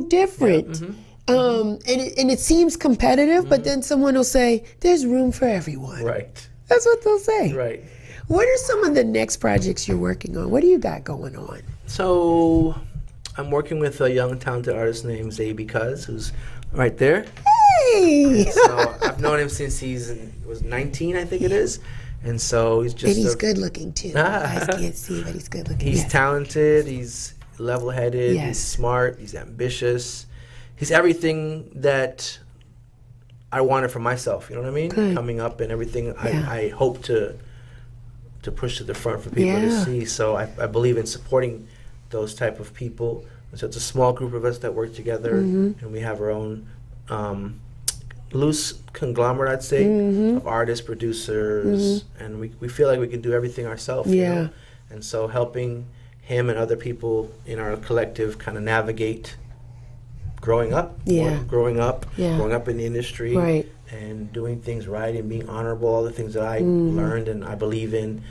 different. And it seems competitive, but then someone will say, there's room for everyone. Right. That's what they'll say. Right. What are some of the next projects you're working on? What do you got going on? So I'm working with a young talented artist named Zay Because, who's right there. Hey! So I've known him since was 19, I think it is. And so he's just And he's good looking too. You guys can't see, but he's good looking. He's talented, he's level-headed, Yes. he's smart, he's ambitious. He's everything that I wanted for myself, you know what I mean? Good. Coming up and everything I hope to push to the front for people to see. So I believe in supporting those type of people. So it's a small group of us that work together, and we have our own loose conglomerate, I'd say, of artists, producers, and we feel like we can do everything ourselves. You know? And so helping him and other people in our collective kind of navigate growing up in the industry, and doing things right and being honorable, all the things that I learned and I believe in,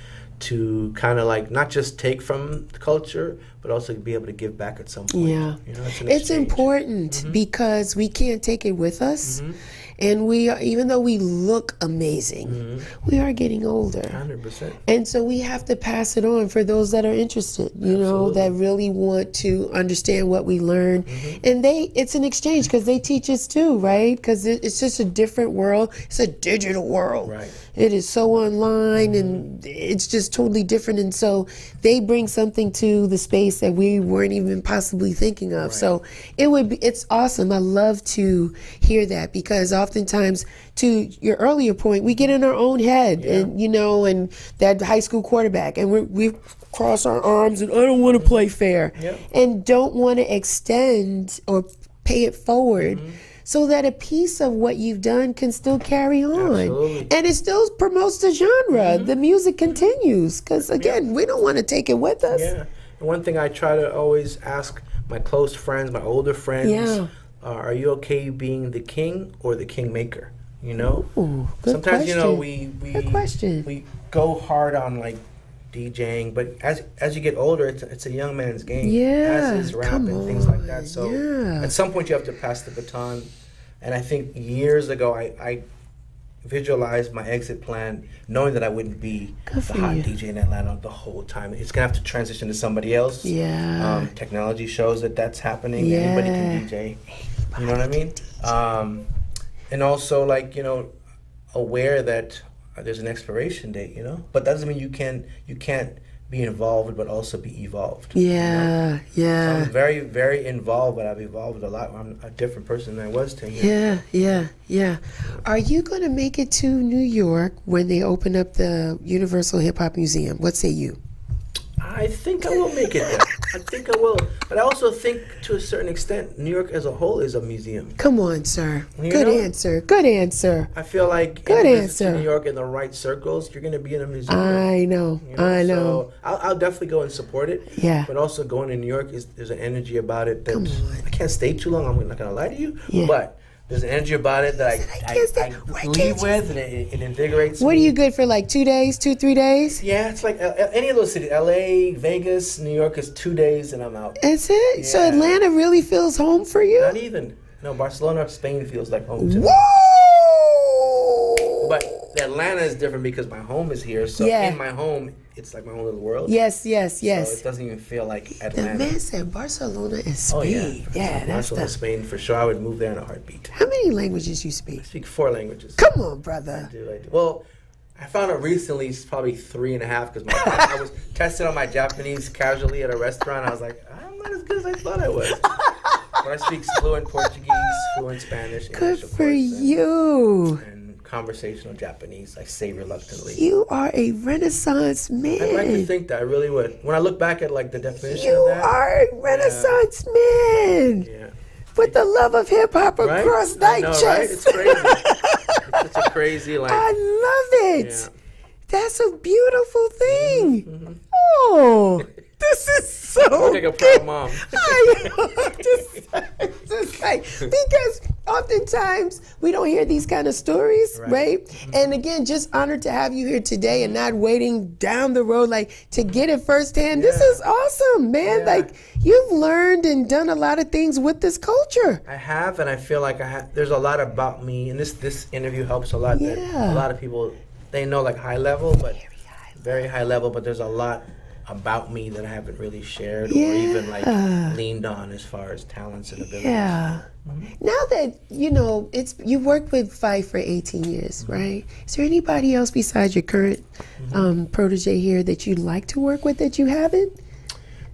to kind of like not just take from the culture, but also be able to give back at some point. You know, it's important because we can't take it with us. And we are, even though we look amazing, we are getting older. 100%. And so we have to pass it on for those that are interested, you know, that really want to understand what we learn. And it's an exchange because they teach us too, right? Because it's just a different world. It's a digital world. Right. It is so online and it's just totally different. And so they bring something to the space that we weren't even possibly thinking of. So it's awesome. I love to hear that because oftentimes, to your earlier point, we get in our own head and, you know, and that high school quarterback and we cross our arms and I don't want to play fair and don't want to extend or pay it forward. So that a piece of what you've done can still carry on. Absolutely. And it still promotes the genre. The music continues. Because, again, we don't want to take it with us. Yeah. And one thing I try to always ask my close friends, my older friends, are you okay being the king or the kingmaker? You know? Ooh, good Sometimes, question. you know, Good question. we go hard on, like, DJing, but as you get older, it's a young man's game. As is rap and things like that. So at some point you have to pass the baton. And I think years ago I visualized my exit plan knowing that I wouldn't be the hot DJ in Atlanta the whole time. It's gonna have to transition to somebody else. Technology shows that's happening. Anybody can DJ. You know what I mean? And also, like, you know, aware that there's an expiration date, you know, but that doesn't mean you can't be involved but also be evolved. You know? So I'm very, very involved, but I've evolved a lot. I'm a different person than I was 10 years ago. Are you going to make it to New York when they open up the Universal Hip Hop Museum? What say you? I think I will make it there. I think I will. But I also think, to a certain extent, New York as a whole is a museum. Come on, sir. You Good know? answer. Good answer. I feel like Good if you visit answer. New York in the right circles, you're going to be in a museum. I know. I know. So I'll definitely go and support it. Yeah. But also going to New York, there's an energy about it that Come on. I can't stay too long. I'm not going to lie to you. Yeah. But there's an energy about it that I leave with, and it invigorates What me. are you good for, like 2 days, 3 days? Yeah, it's like any of those cities. LA, Vegas, New York is 2 days and I'm out. That's it? So Yeah. Atlanta really feels home for you? Not even. No, Barcelona or Spain feels like home to me. Whoa! But Atlanta is different because my home is here. So Yeah. in my home, it's like my own little world. Yes. So it doesn't even feel like The Atlanta. man said Barcelona and Spain. Oh yeah, that's Barcelona, the. Spain for sure. I would move there in a heartbeat. How many languages you speak? I speak 4 languages. Come on, brother. I do. Well, I found out recently it's probably 3.5 because I was testing on my Japanese casually at a restaurant. I was like, I'm not as good as I thought I was. But I speak fluent Portuguese, fluent Spanish, Good English, of for course, you. and conversational Japanese. I say reluctantly. You are a Renaissance man. I'd like to think that I really would. When I look back at like the definition You of that, are a Renaissance man. yeah, With the love of hip hop right? across I thy know, chest. right? It's crazy. It's such a crazy like. I love it. Yeah. That's a beautiful thing. Mm-hmm. Oh, this is so Look like a good. proud mom. just like, because oftentimes we don't hear these kind of stories, right? And again, just honored to have you here today and not waiting down the road, like to get it firsthand. This Yeah. is awesome, man. Yeah. Like you've learned and done a lot of things with this culture. I have, and I feel like there's a lot about me, and this interview helps a lot. That Yeah. a lot of people, they know like high level, but very high level, but there's a lot about me that I haven't really shared or even like leaned on as far as talents and abilities. Yeah. Now that you know you worked with Five for 18 years, right? Is there anybody else besides your current protege here that you'd like to work with that you haven't?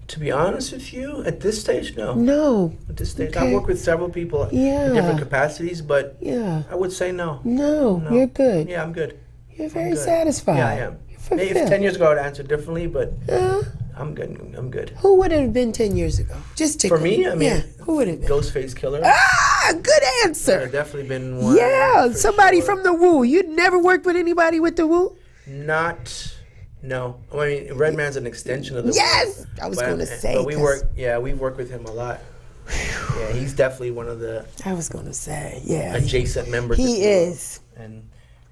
To be honest with you, at this stage, no. No. At this stage, Okay. I work with several people Yeah. in different capacities, but Yeah. I would say no. No, you're good. Yeah, I'm good. You're very I'm good. satisfied. Yeah, I am. You're Maybe if fulfilled. 10 years ago I would answer differently, but Uh, I'm good. I'm good. who would it have been 10 years ago? Just to For me, I mean, yeah. Who would it have been? Ghostface Killer. Good There's answer. definitely been one. Yeah, for somebody sure. from the Woo. You'd never worked with anybody with the Woo? No. I mean, Redman's an extension of the. Yes! I was going to say. But we 'cause we work with him a lot. Yeah, he's definitely one of the I was going to say, yeah. adjacent members. if He you will. is. And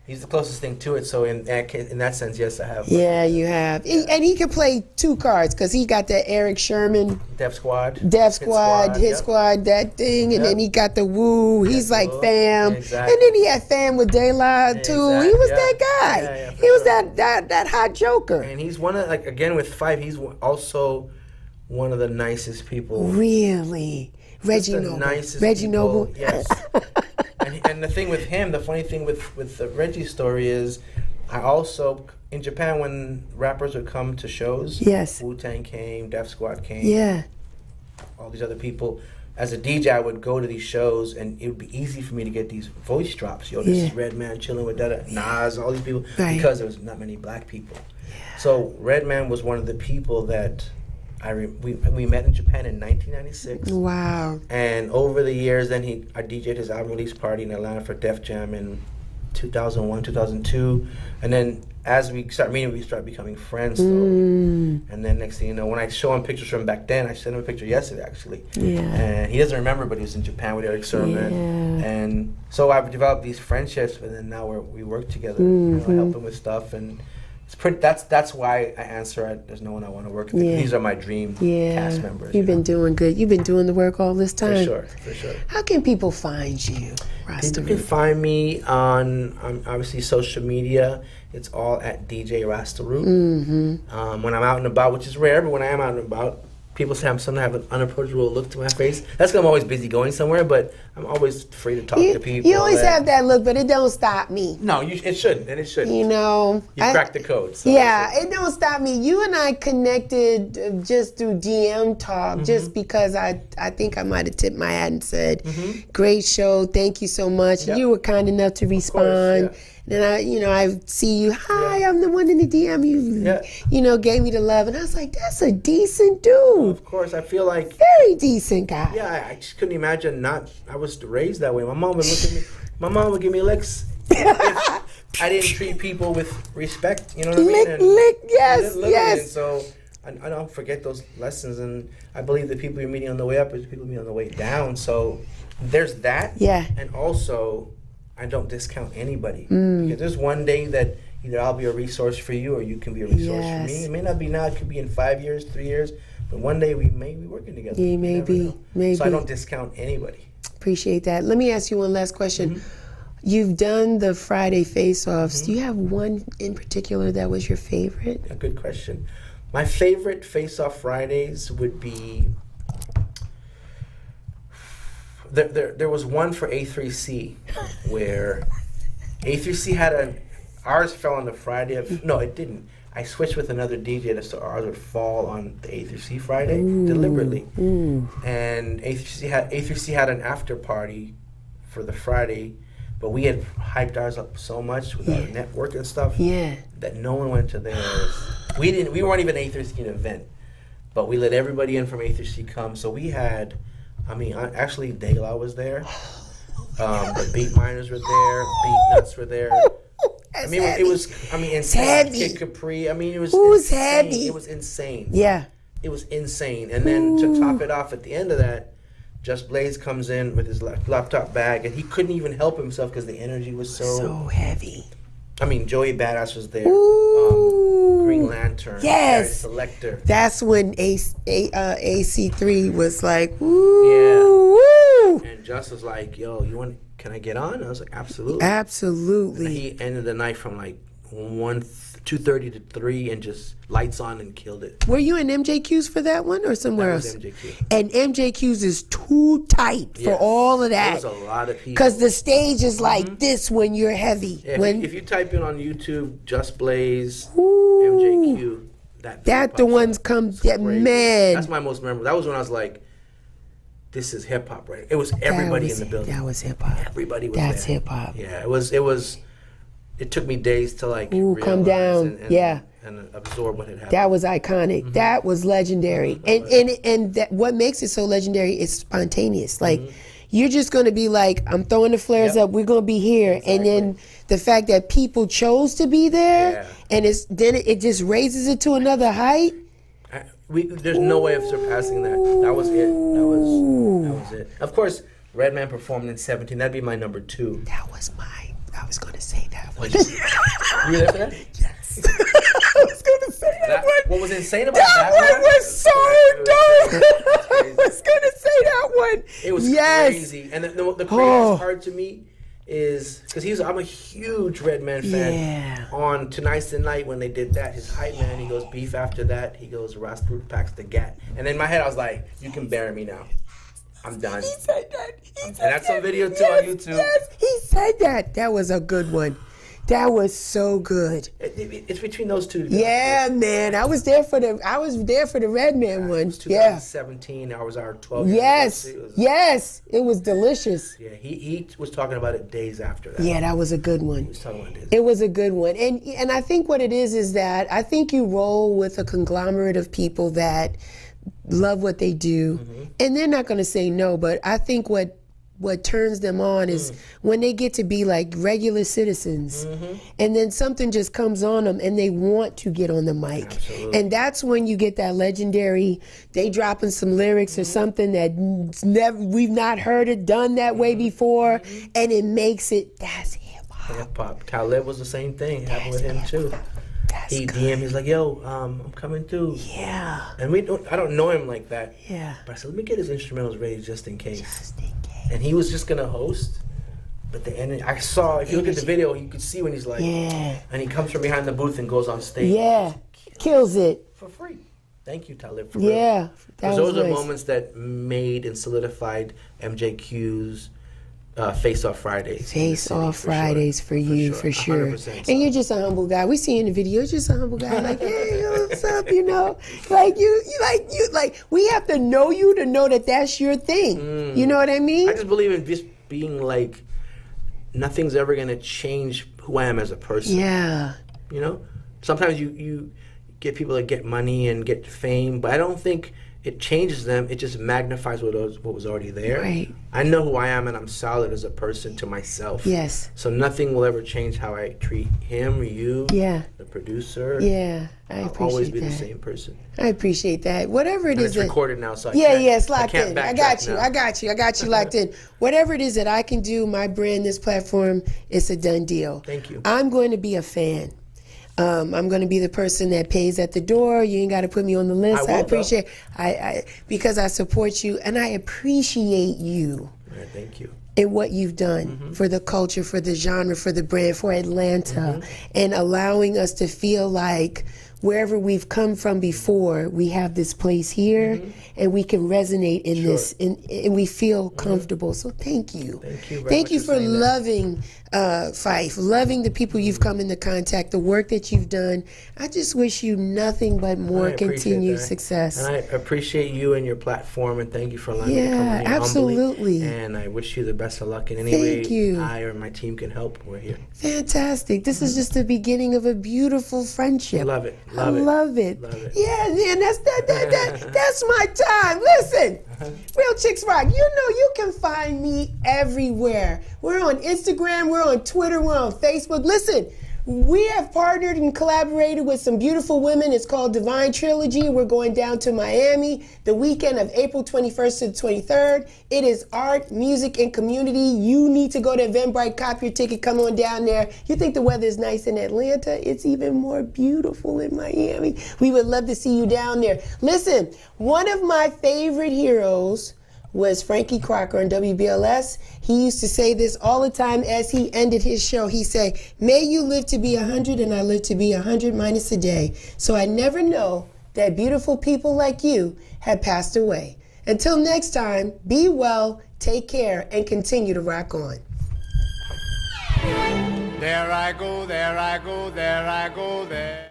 he's the closest thing to it. So in that sense, yes, I have. Yeah, you have. And he can play 2 cards because he got that Eric Sherman, Def Squad. Def Squad, His yep. Squad, that thing. And Yep. then he got the Woo. He's like Woo. fam. Exactly. And then he had fam with De La too. Exactly, He was yeah. that guy. Yeah, for he was sure. that hot joker. And he's one of again with Five. He's also one of the nicest people. Really? Reggie the Noble. nicest Reggie people, Noble. Yes. and the thing with him, the funny thing with the Reggie story is, I also in Japan when rappers would come to shows. Yes. Wu-Tang came, Def Squad came. Yeah. All these other people. As a DJ, I would go to these shows, and it would be easy for me to get these voice drops. Yo, this is Redman chilling with Nas, all these people, Right. because there was not many black people. So Redman was one of the people that we met in Japan in 1996. Wow. And over the years, then I DJ'd his album release party in Atlanta for Def Jam in 2001, 2002. And then as we start meeting, we start becoming friends slowly. And then next thing you know, when I show him pictures from back then, I sent him a picture yesterday actually. Yeah. And he doesn't remember, but he was in Japan with Eric Sermon. Yeah. And so I've developed these friendships, and then now we work together. You know, I help him with stuff, and it's pretty. That's why I answer. There's no one I want to work with. Yeah. These are my dream cast members. You've been doing good. You've been doing the work all this time. For sure. How can people find you, You Rasta can Root? find me on obviously social media. It's all at DJ Rasta Root. When I'm out and about, which is rare, but when I am out and about, people say sometimes have an unapproachable look to my face. That's because I'm always busy going somewhere, but I'm always free to talk to people. You always have that look, but it don't stop me. No, it shouldn't, and it shouldn't. You know, You cracked the code. So yeah, it don't stop me. You and I connected just through DM talk, just because I think I might have tipped my hat and said, "Great show, thank you so much." Yep. You were kind enough to respond. yeah. and I see you. Hi, I'm the one in the DM. You gave me the love, and I was like, that's a decent dude. Of course, I feel like very decent guy. Yeah, I just couldn't imagine I was raised that way. My mom would look at me. My mom would give me licks if I didn't treat people with respect. You know what I mean? Lick, yes. And so I don't forget those lessons, and I believe the people you're meeting on the way up is people you meet on the way down. So there's that. Yeah. And also, I don't discount anybody. Because there's one day that either I'll be a resource for you or you can be a resource for me. It may not be now, it could be in 5 years, 3 years, but one day we may be working together. Yeah, maybe. So I don't discount anybody. Appreciate that. Let me ask you one last question. You've done the Friday face-offs. Do you have one in particular that was your favorite? A good question. My favorite face-off Fridays would be there was one for A3C where A3C had ours fell on the Friday of, no, it didn't. I switched with another DJ so ours would fall on the A3C Friday deliberately. And A3C had an after party for the Friday, but we had hyped ours up so much with our network and stuff that no one went to theirs. We weren't even an A3C event, but we let everybody in from A3C come. So we had, actually De La was there. The Beat Miners were there. Beat Nuts were there. Insane. Kid Capri. It was insane. Heavy? It was insane. Yeah. It was insane. And then to top it off at the end of that, Just Blaze comes in with his laptop bag, and he couldn't even help himself because the energy was so heavy. Joey Badass was there. Green Lantern. Yes. Selector. That's when AC3 was like, woo. Yeah. And Just was like, yo, can I get on? I was like, absolutely. Absolutely. And he ended the night from like 2:30 to 3 and just lights on and killed it. Were you in MJQ's for that one or somewhere else? MJQ. And MJQ's is too tight for all of that. There's a lot of people. Because the stage is like this when you're heavy. Yeah, if you type in on YouTube, Just Blaze, MJQ, that the ones come, man. That's my most memorable. That was when I was like, this is hip hop, right? It was everybody in the building. That was hip hop. Everybody was there. That's hip hop. Yeah, it took me days to like come down. And absorb what had happened. That was iconic. That was legendary. And that what makes it so legendary is spontaneous. Like you're just gonna be like, I'm throwing the flares up, we're gonna be here. Exactly. And then the fact that people chose to be there and it just raises it to another height. There's no way of surpassing that. That was it. That was it. Of course, Redman performed in 17. That'd be my number 2. I was going to say that one. You were there for that? Yes. I was going to say that one. What was insane about that one? That was so dope. I was going to say that one. It was crazy. And the craziest part to me is, because I'm a huge Redman fan. Yeah. On Tonight's the Night when they did that, his hype man, he goes, beef after that, he goes, Rasta packs the gat. And in my head, I was like, you can bury me now. I'm done. He said that. And that's on video too on YouTube. Yes, he said that. That was a good one. That was so good. It's between those two. Yeah, man. I was there for the Redman one. It was 2017. I was our 12. Yes. It was delicious. Yeah, he was talking about it days after that. Yeah, that was a good one. He was talking about it was a good one. And I think what it is that I think you roll with a conglomerate of people that love what they do, and they're not going to say no, but I think what turns them on is when they get to be like regular citizens, and then something just comes on them and they want to get on the mic. Absolutely. And that's when you get that legendary, they dropping some lyrics or something that we've not heard it done that way before, and it makes it, that's hip-hop. Hip-hop. Talib was the same thing, happened with him too. He DM'd, he's like, yo, I'm coming through. Yeah. And I don't know him like that. Yeah. But I said, let me get his instrumentals ready just in case. And he was just gonna host. But the end, I saw, if you look at the video, you could see when he's like, and he comes from behind the booth and goes on stage. Yeah. Kills it. For free. Thank you, Talib, for real. Because those are moments that made and solidified MJQ's Face-Off Fridays. Face-Off Fridays for you, for sure. So. And you're just a humble guy. We see in the video, you're just a humble guy. Like, hey, what's up, you know? Like, we have to know you to know that that's your thing. You know what I mean? I just believe in just being like, nothing's ever going to change who I am as a person. Yeah. You know, sometimes you get people that get money and get fame, but I don't think it changes them. It just magnifies what was already there. Right. I know who I am, and I'm solid as a person to myself. Yes. So nothing will ever change how I treat him or you, Yeah. the producer. Yeah, I I'll appreciate always be that. the same person. I appreciate that. Whatever it And is it's that, recorded now, so it's locked can't in. I backtrack got you. now. I got you locked in. Whatever it is that I can do, my brand, this platform, it's a done deal. Thank you. I'm going to be a fan. I'm going to be the person that pays at the door. You ain't got to put me on the list. I will, appreciate I because I support you and I appreciate you. Yeah, thank you. And what you've done for the culture, for the genre, for the brand, for Atlanta, and allowing us to feel like wherever we've come from before, we have this place here, and we can resonate in this, and we feel comfortable. So thank you. Thank you very Thank much you for for saying that. loving Fife, loving the people you've come into contact, the work that you've done. I just wish you nothing but more I appreciate continued that. success. And I appreciate you and your platform, and thank you for allowing me to come Yeah, here absolutely. humbly. And I wish you the best of luck in any Thank way you. I or my team can help. We're here. Fantastic. This is just the beginning of a beautiful friendship. Love it. I love it. Love it. Yeah, man, that's my time. Listen, Real Chicks Rock, you know you can find me everywhere. We're on Instagram, we're on Twitter, we're on Facebook. Listen, we have partnered and collaborated with some beautiful women. It's called Divine Trilogy. We're going down to Miami the weekend of April 21st to the 23rd. It is art, music, and community. You need to go to Eventbrite, cop your ticket, come on down there. You think the weather is nice in Atlanta? It's even more beautiful in Miami. We would love to see you down there. Listen, one of my favorite heroes was Frankie Crocker on WBLS. He used to say this all the time as he ended his show. He said, may you live to be 100 and I live to be 100 minus a day. So I never know that beautiful people like you had passed away. Until next time, be well, take care, and continue to rock on. There I go, there I go, there I go, there.